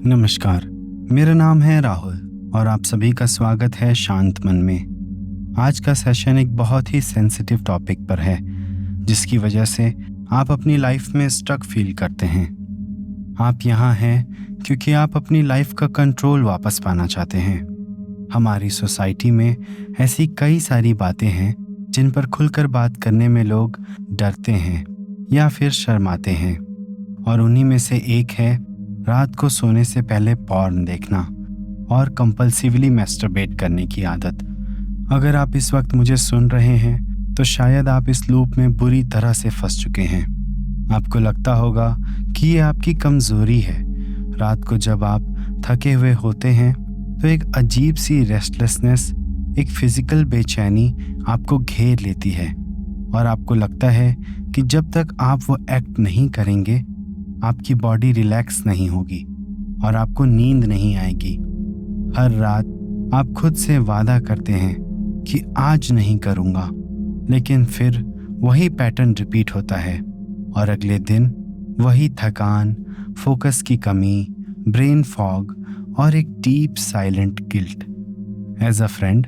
नमस्कार, मेरा नाम है राहुल और आप सभी का स्वागत है शांत मन में। आज का सेशन एक बहुत ही सेंसिटिव टॉपिक पर है, जिसकी वजह से आप अपनी लाइफ में स्टक फील करते हैं। आप यहाँ हैं क्योंकि आप अपनी लाइफ का कंट्रोल वापस पाना चाहते हैं। हमारी सोसाइटी में ऐसी कई सारी बातें हैं जिन पर खुलकर बात करने में लोग डरते हैं या फिर शर्माते हैं, और उन्हीं में से एक है रात को सोने से पहले पॉर्न देखना और कंपल्सिवली मैस्टरबेट करने की आदत। अगर आप इस वक्त मुझे सुन रहे हैं तो शायद आप इस लूप में बुरी तरह से फंस चुके हैं। आपको लगता होगा कि ये आपकी कमज़ोरी है। रात को जब आप थके हुए होते हैं तो एक अजीब सी रेस्टलेसनेस, एक फिजिकल बेचैनी आपको घेर लेती है और आपको लगता है कि जब तक आप वो एक्ट नहीं करेंगे आपकी बॉडी रिलैक्स नहीं होगी और आपको नींद नहीं आएगी। हर रात आप खुद से वादा करते हैं कि आज नहीं करूँगा, लेकिन फिर वही पैटर्न रिपीट होता है और अगले दिन वही थकान, फोकस की कमी, ब्रेन फॉग और एक deep silent guilt. As a friend,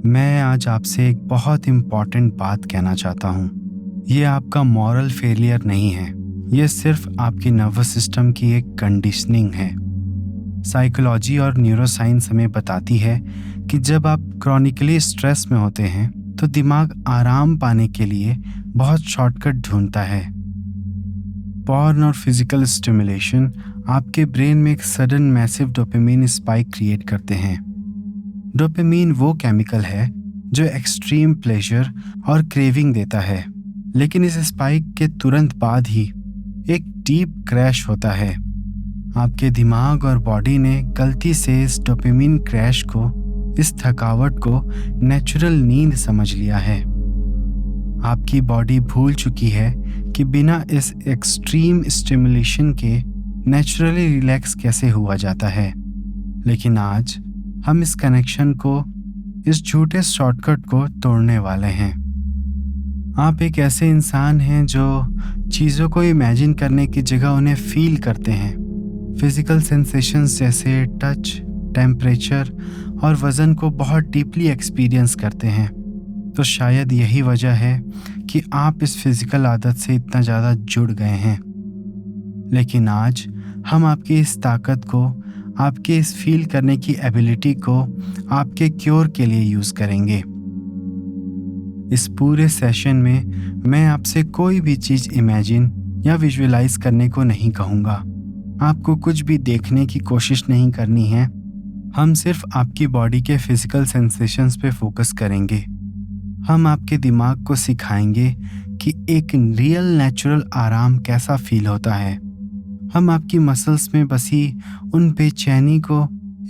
मैं आज आपसे एक बहुत इम्पॉर्टेंट बात कहना चाहता हूँ। ये आपका मॉरल फेलियर नहीं है, ये सिर्फ आपकी नर्वस सिस्टम की एक कंडीशनिंग है। साइकोलॉजी और न्यूरोसाइंस हमें बताती है कि जब आप क्रॉनिकली स्ट्रेस में होते हैं तो दिमाग आराम पाने के लिए बहुत शॉर्टकट ढूंढता है। पॉर्न और फिजिकल स्टिमुलेशन आपके ब्रेन में एक sudden massive dopamine spike create करते हैं। डोपामिन वो केमिकल है जो एक्सट्रीम प्लेजर और क्रेविंग देता है, लेकिन इस स्पाइक के तुरंत बाद ही एक डीप क्रैश होता है। आपके दिमाग और बॉडी ने गलती से इस डोपामिन क्रैश को, इस थकावट को नेचुरल नींद समझ लिया है। आपकी बॉडी भूल चुकी है कि बिना इस एक्सट्रीम स्टिमुलेशन के नेचुरली रिलैक्स कैसे हुआ जाता है। लेकिन आज हम इस कनेक्शन को, इस झूठे शॉर्टकट को तोड़ने वाले हैं। आप एक ऐसे इंसान हैं जो चीज़ों को इमेजिन करने की जगह उन्हें फील करते हैं। फिजिकल सेंसेशंस जैसे टच, टेम्परेचर और वज़न को बहुत डीपली एक्सपीरियंस करते हैं। तो शायद यही वजह है कि आप इस फिजिकल आदत से इतना ज़्यादा जुड़ गए हैं। लेकिन आज हम आपकी इस ताकत को, आपके इस फील करने की एबिलिटी को आपके क्योर के लिए यूज़ करेंगे। इस पूरे सेशन में मैं आपसे कोई भी चीज़ इमेजिन या विजुअलाइज करने को नहीं कहूँगा। आपको कुछ भी देखने की कोशिश नहीं करनी है। हम सिर्फ आपकी बॉडी के फिजिकल सेंसेशंस पे फोकस करेंगे। हम आपके दिमाग को सिखाएंगे कि एक रियल नेचुरल आराम कैसा फील होता है। हम आपकी मसल्स में बसी उन बेचैनी को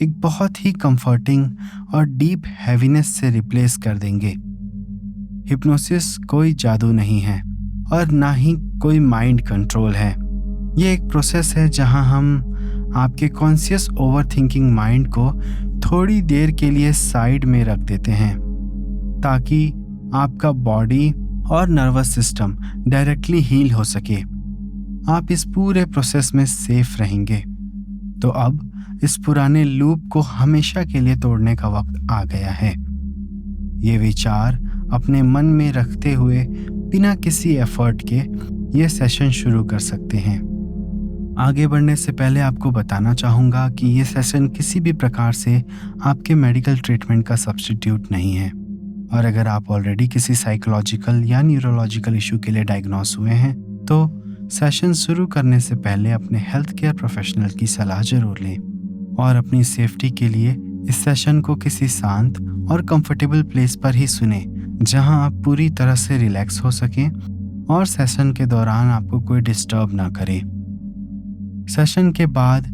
एक बहुत ही कंफर्टिंग और डीप हैवीनेस से रिप्लेस कर देंगे। हिप्नोसिस कोई जादू नहीं है और ना ही कोई माइंड कंट्रोल है। ये एक प्रोसेस है जहां हम आपके कॉन्शियस ओवरथिंकिंग माइंड को थोड़ी देर के लिए साइड में रख देते हैं, ताकि आपका बॉडी और नर्वस सिस्टम डायरेक्टली हील हो सके। आप इस पूरे प्रोसेस में सेफ रहेंगे। तो अब इस पुराने लूप को हमेशा के लिए तोड़ने का वक्त आ गया है। ये विचार अपने मन में रखते हुए बिना किसी एफर्ट के ये सेशन शुरू कर सकते हैं। आगे बढ़ने से पहले आपको बताना चाहूँगा कि ये सेशन किसी भी प्रकार से आपके मेडिकल ट्रीटमेंट का सब्स्टिट्यूट नहीं है, और अगर आप ऑलरेडी किसी साइकोलॉजिकल या न्यूरोलॉजिकल इशू के लिए डायग्नोस हुए हैं तो सेशन शुरू करने से पहले अपने हेल्थ केयर प्रोफेशनल की सलाह जरूर लें। और अपनी सेफ्टी के लिए इस सेशन को किसी शांत और कंफर्टेबल प्लेस पर ही सुने, जहां आप पूरी तरह से रिलैक्स हो सकें और सेशन के दौरान आपको कोई डिस्टर्ब ना करे। सेशन के बाद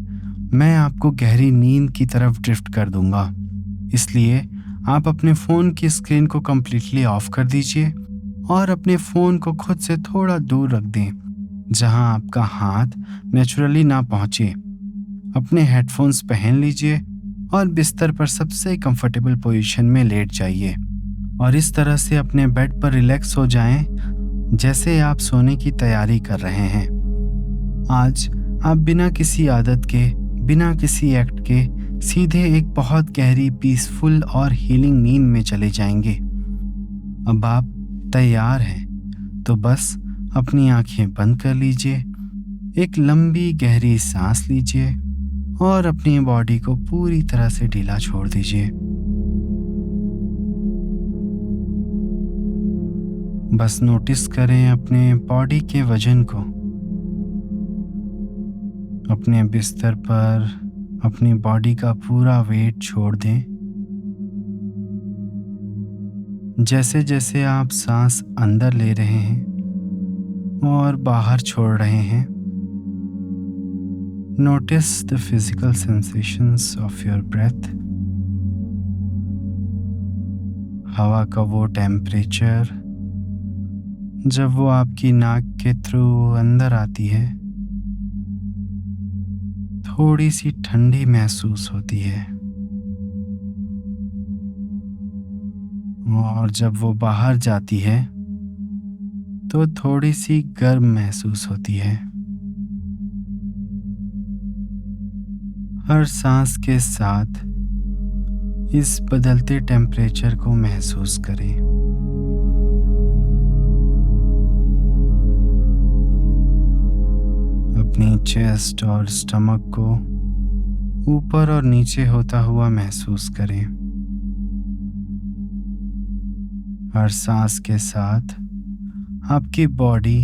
मैं आपको गहरी नींद की तरफ ड्रिफ्ट कर दूंगा, इसलिए आप अपने फ़ोन की स्क्रीन को कम्प्लीटली ऑफ कर दीजिए और अपने फ़ोन को खुद से थोड़ा दूर रख दें, जहां आपका हाथ नेचुरली ना पहुंचे। अपने हेडफोन्स पहन लीजिए और बिस्तर पर सबसे कंफर्टेबल पोजीशन में लेट जाइए और इस तरह से अपने बेड पर रिलैक्स हो जाएं जैसे आप सोने की तैयारी कर रहे हैं। आज आप बिना किसी आदत के बिना किसी एक्ट के सीधे एक बहुत गहरी, पीसफुल और हीलिंग नींद में चले जाएंगे। अब आप तैयार हैं तो बस अपनी आंखें बंद कर लीजिए, एक लंबी गहरी सांस लीजिए और अपनी बॉडी को पूरी तरह से ढीला छोड़ दीजिए। बस नोटिस करें अपने बॉडी के वजन को। अपने बिस्तर पर अपनी बॉडी का पूरा वेट छोड़ दें। जैसे जैसे आप सांस अंदर ले रहे हैं और बाहर छोड़ रहे हैं, notice the physical sensations of your breath. हवा का वो टेम्परेचर जब वो आपकी नाक के थ्रू अंदर आती है, थोड़ी सी ठंडी महसूस होती है, और जब वो बाहर जाती है तो थोड़ी सी गर्म महसूस होती है। हर सांस के साथ इस बदलते टेम्परेचर को महसूस करें। अपनी चेस्ट और स्टमक को ऊपर और नीचे होता हुआ महसूस करें। हर सांस के साथ आपकी बॉडी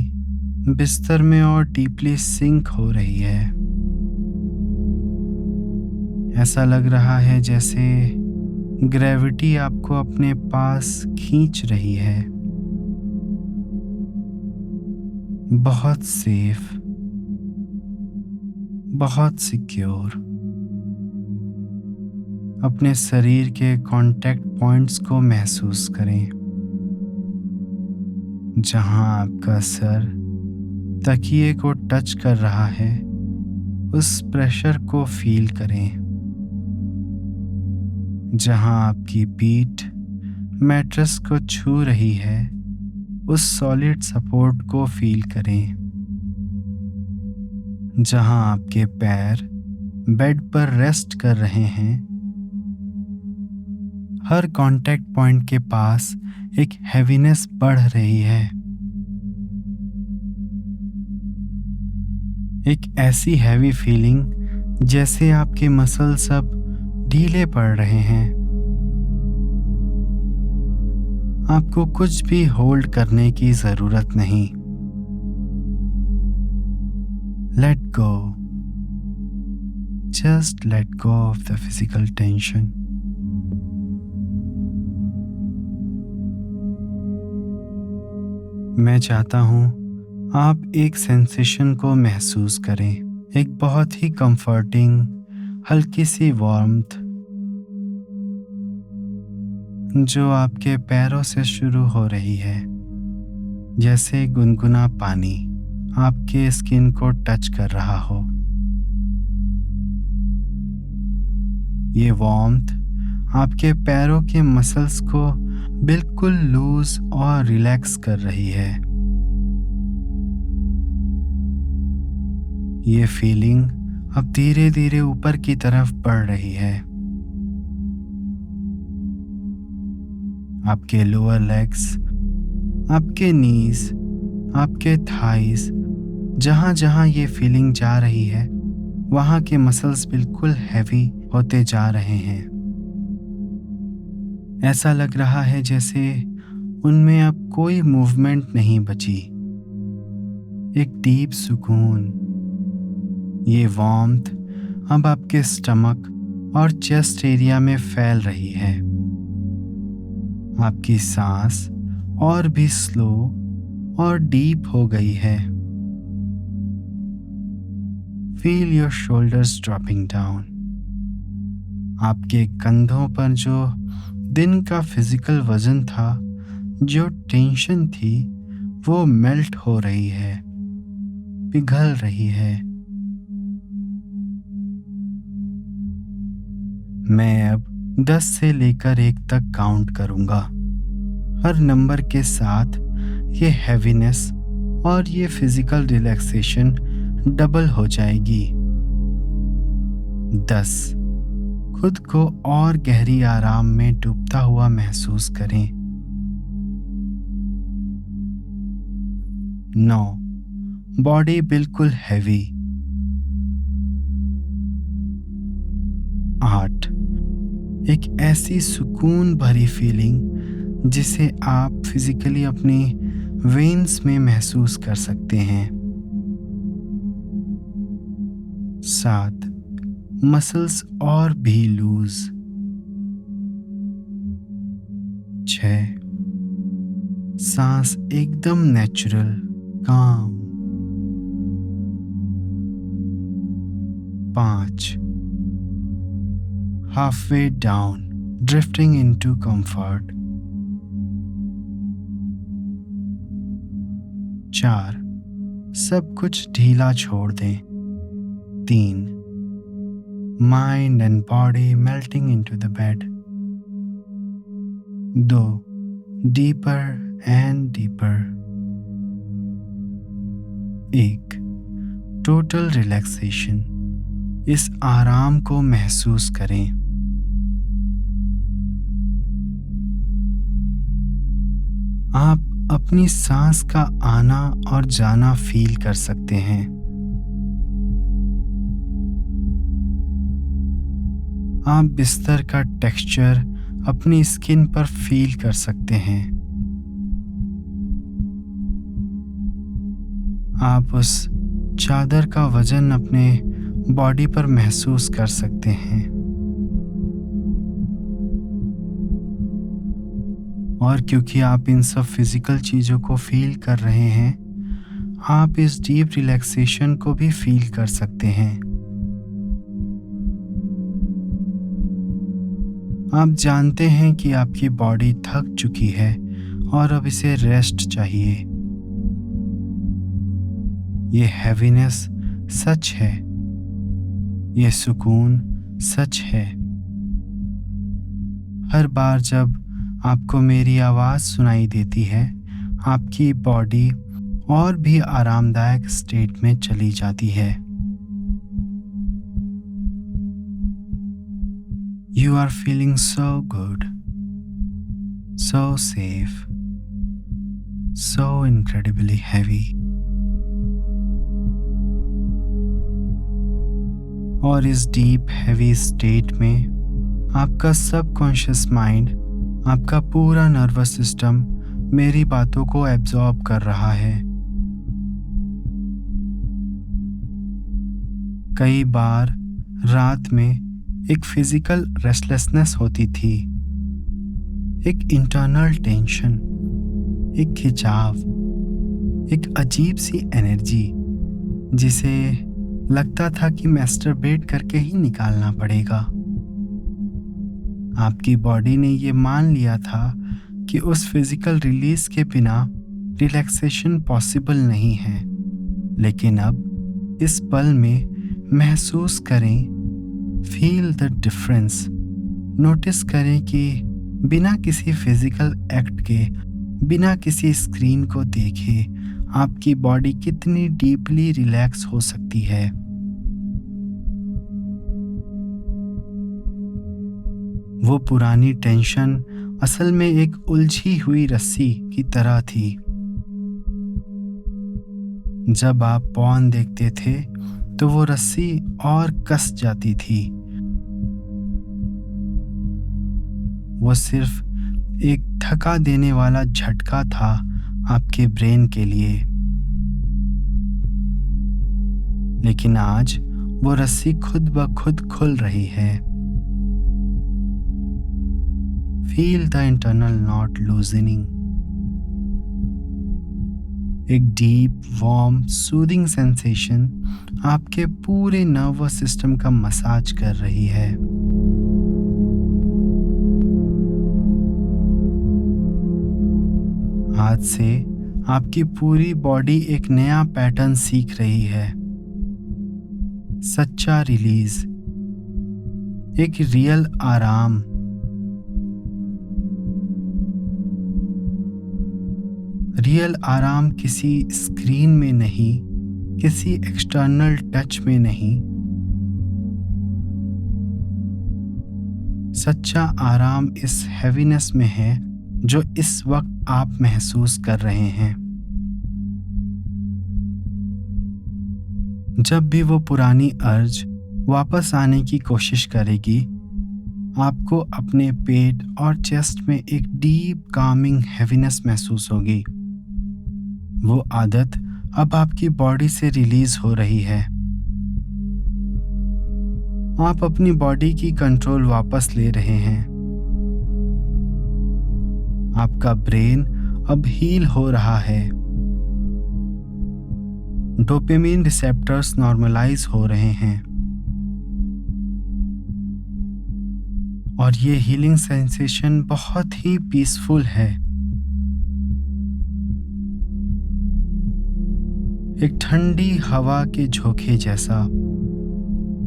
बिस्तर में और डीपली सिंक हो रही है। ऐसा लग रहा है जैसे ग्रेविटी आपको अपने पास खींच रही है। बहुत सेफ, बहुत सिक्योर। अपने शरीर के कांटेक्ट पॉइंट्स को महसूस करें। जहां आपका सर तकिए को टच कर रहा है, उस प्रेशर को फील करें। जहां आपकी पीठ मैट्रेस को छू रही है, उस सॉलिड सपोर्ट को फील करें। जहां आपके पैर बेड पर रेस्ट कर रहे हैं, हर कांटेक्ट पॉइंट के पास एक हैवीनेस बढ़ रही है। एक ऐसी हैवी फीलिंग जैसे आपके मसल सब ढीले पड़ रहे हैं। आपको कुछ भी होल्ड करने की जरूरत नहीं। Let go, just let go of the physical tension. मैं चाहता हूं आप एक सेंसेशन को महसूस करें, एक बहुत ही कंफर्टिंग, हल्की सी वार्मथ जो आपके पैरों से शुरू हो रही है, जैसे गुनगुना पानी आपके स्किन को टच कर रहा हो। ये वार्मथ आपके पैरों के मसल्स को बिल्कुल लूज और रिलैक्स कर रही है। ये फीलिंग अब धीरे धीरे ऊपर की तरफ बढ़ रही है। आपके लोअर लेग्स, आपके नीज, आपके थाइस, जहां जहां ये फीलिंग जा रही है, वहां के मसल्स बिल्कुल हैवी होते जा रहे हैं। ऐसा लग रहा है जैसे उनमें अब कोई मूवमेंट नहीं बची। एक डीप सुकून। ये वार्मथ अब आपके स्टमक और चेस्ट एरिया में फैल रही है। आपकी सांस और भी स्लो और डीप हो गई है। Feel your shoulders dropping down. आपके कंधों पर जो दिन का फिजिकल वजन था, जो टेंशन थी, वो मेल्ट हो रही है, पिघल रही है। मैं अब 10 से लेकर 1 तक काउंट करूंगा। हर नंबर के साथ ये हैवीनेस और ये फिजिकल रिलैक्सेशन डबल हो जाएगी। 10, खुद को और गहरी आराम में डूबता हुआ महसूस करें। 9, बॉडी बिल्कुल हैवी। 8, एक ऐसी सुकून भरी फीलिंग जिसे आप फिजिकली अपनी वेन्स में महसूस कर सकते हैं। 7, मसल्स और भी लूज। 6, सांस एकदम नेचुरल, काम। 5, halfway down, drifting into comfort. 4, सब कुछ ढीला छोड़ दें। 3, mind and body melting into the bed. 2, deeper and deeper. 1, total relaxation. इस आराम को महसूस करें। आप अपनी सांस का आना और जाना फील कर सकते हैं। आप बिस्तर का टेक्सचर अपनी स्किन पर फील कर सकते हैं। आप उस चादर का वजन अपने बॉडी पर महसूस कर सकते हैं। और क्योंकि आप इन सब फिजिकल चीज़ों को फील कर रहे हैं, आप इस डीप रिलैक्सेशन को भी फील कर सकते हैं। आप जानते हैं कि आपकी बॉडी थक चुकी है और अब इसे रेस्ट चाहिए। ये हैवीनेस सच है, ये सुकून सच है। हर बार जब आपको मेरी आवाज़ सुनाई देती है, आपकी बॉडी और भी आरामदायक स्टेट में चली जाती है। You are feeling so good, so safe, so incredibly heavy. और इस डीप हैवी स्टेट में आपका सबकॉन्शियस माइंड, आपका पूरा नर्वस सिस्टम मेरी बातों को एब्जॉर्ब कर रहा है। कई बार रात में एक फिजिकल रेस्टलेसनेस होती थी, एक इंटरनल टेंशन, एक खिंचाव, एक अजीब सी एनर्जी जिसे लगता था कि मैस्टरबेट करके ही निकालना पड़ेगा। आपकी बॉडी ने ये मान लिया था कि उस फिजिकल रिलीज के बिना रिलैक्सेशन पॉसिबल नहीं है। लेकिन अब इस पल में महसूस करें, फील द डिफरेंस। नोटिस करें कि बिना किसी फिजिकल एक्ट के, बिना किसी स्क्रीन को देखे आपकी बॉडी कितनी डीपली रिलैक्स हो सकती है। वो पुरानी टेंशन असल में एक उलझी हुई रस्सी की तरह थी। जब आप पॉर्न देखते थे तो वो रस्सी और कस जाती थी। वो सिर्फ एक थका देने वाला झटका था आपके ब्रेन के लिए। लेकिन आज वो रस्सी खुद ब खुद खुल रही है। Feel the internal not loosening. एक डीप, वार्म, सूदिंग सेंसेशन आपके पूरे नर्वस सिस्टम का मसाज कर रही है। आज से आपकी पूरी बॉडी एक नया पैटर्न सीख रही है। सच्चा रिलीज, एक रियल आराम। रियल आराम किसी स्क्रीन में नहीं, किसी एक्सटर्नल टच में नहीं, सच्चा आराम इस हैवीनेस में है जो इस वक्त आप महसूस कर रहे हैं। जब भी वो पुरानी अर्ज वापस आने की कोशिश करेगी, आपको अपने पेट और चेस्ट में एक डीप कामिंग हैवीनेस महसूस होगी। वो आदत अब आपकी बॉडी से रिलीज हो रही है। आप अपनी बॉडी की कंट्रोल वापस ले रहे हैं। आपका ब्रेन अब हील हो रहा है। डोपामिन रिसेप्टर्स नॉर्मलाइज हो रहे हैं और ये हीलिंग सेंसेशन बहुत ही पीसफुल है। एक ठंडी हवा के झोंके जैसा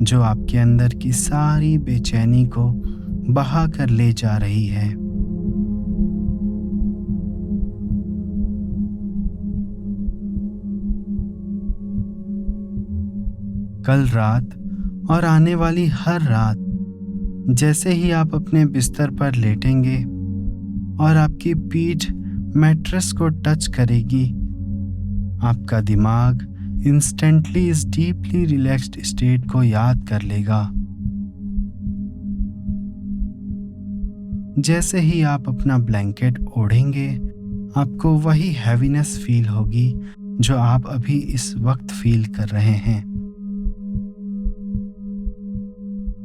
जो आपके अंदर की सारी बेचैनी को बहा कर ले जा रही है। कल रात और आने वाली हर रात जैसे ही आप अपने बिस्तर पर लेटेंगे और आपकी पीठ मैट्रेस को टच करेगी, आपका दिमाग इंस्टेंटली इस डीपली रिलैक्स्ड स्टेट को याद कर लेगा। जैसे ही आप अपना ब्लैंकेट ओढ़ेंगे, आपको वही हैवीनेस फील होगी जो आप अभी इस वक्त फील कर रहे हैं।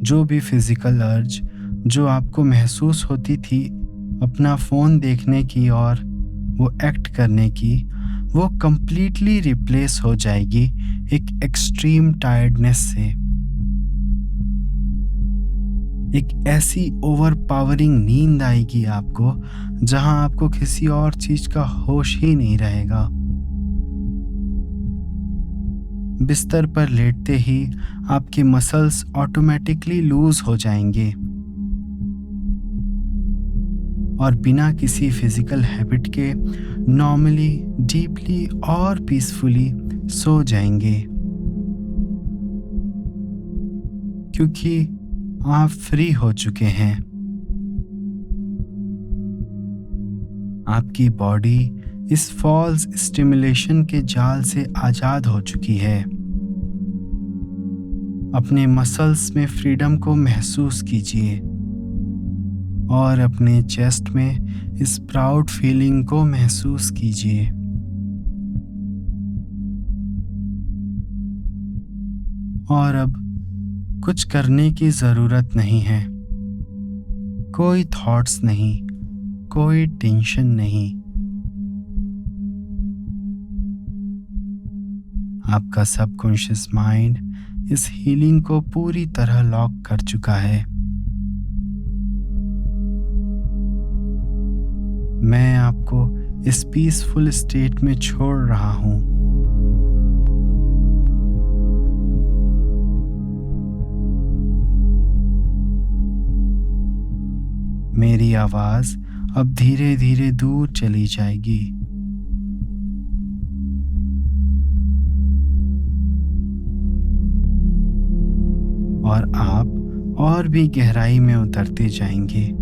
जो भी फिजिकल अर्ज जो आपको महसूस होती थी अपना फ़ोन देखने की और वो एक्ट करने की, वो कंप्लीटली रिप्लेस हो जाएगी एक एक्सट्रीम टायर्डनेस से। एक ऐसी ओवरपावरिंग नींद आएगी आपको जहां आपको किसी और चीज का होश ही नहीं रहेगा। बिस्तर पर लेटते ही आपके मसल्स ऑटोमेटिकली लूज हो जाएंगे और बिना किसी फिजिकल हैबिट के नॉर्मली, डीपली और पीसफुली सो जाएंगे, क्योंकि आप फ्री हो चुके हैं। आपकी बॉडी इस फॉल्स स्टिमुलेशन के जाल से आजाद हो चुकी है। अपने मसल्स में फ्रीडम को महसूस कीजिए और अपने चेस्ट में इस प्राउड फीलिंग को महसूस कीजिए। और अब कुछ करने की जरूरत नहीं है। कोई थॉट्स नहीं, कोई टेंशन नहीं। आपका सबकॉन्शियस माइंड इस हीलिंग को पूरी तरह लॉक कर चुका है। मैं आपको इस पीसफुल स्टेट में छोड़ रहा हूं। मेरी आवाज अब धीरे धीरे दूर चली जाएगी। और आप और भी गहराई में उतरते जाएंगे।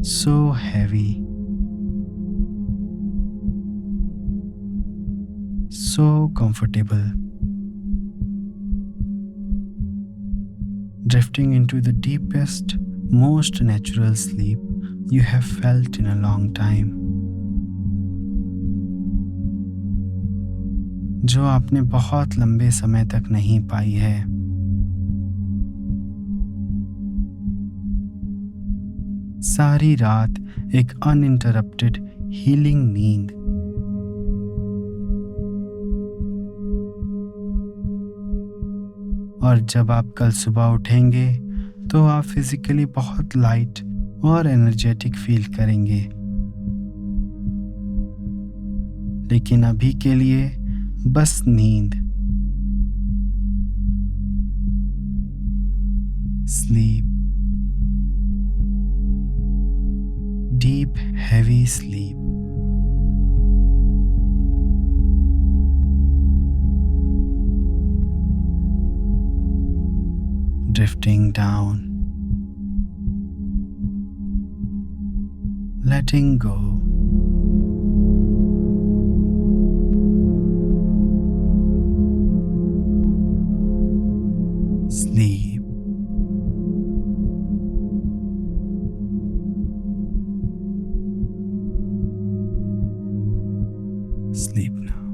So heavy, so comfortable, drifting into the deepest, most natural sleep you have felt in a long time, जो आपने बहुत लंबे समय तक नहीं पाई है। सारी रात एक अनइंटरप्टेड हीलिंग नींद। और जब आप कल सुबह उठेंगे तो आप फिजिकली बहुत लाइट और एनर्जेटिक फील करेंगे। लेकिन अभी के लिए बस नींद, sleep, deep, heavy sleep. Drifting drifting down, letting go. Sleep. Sleep now.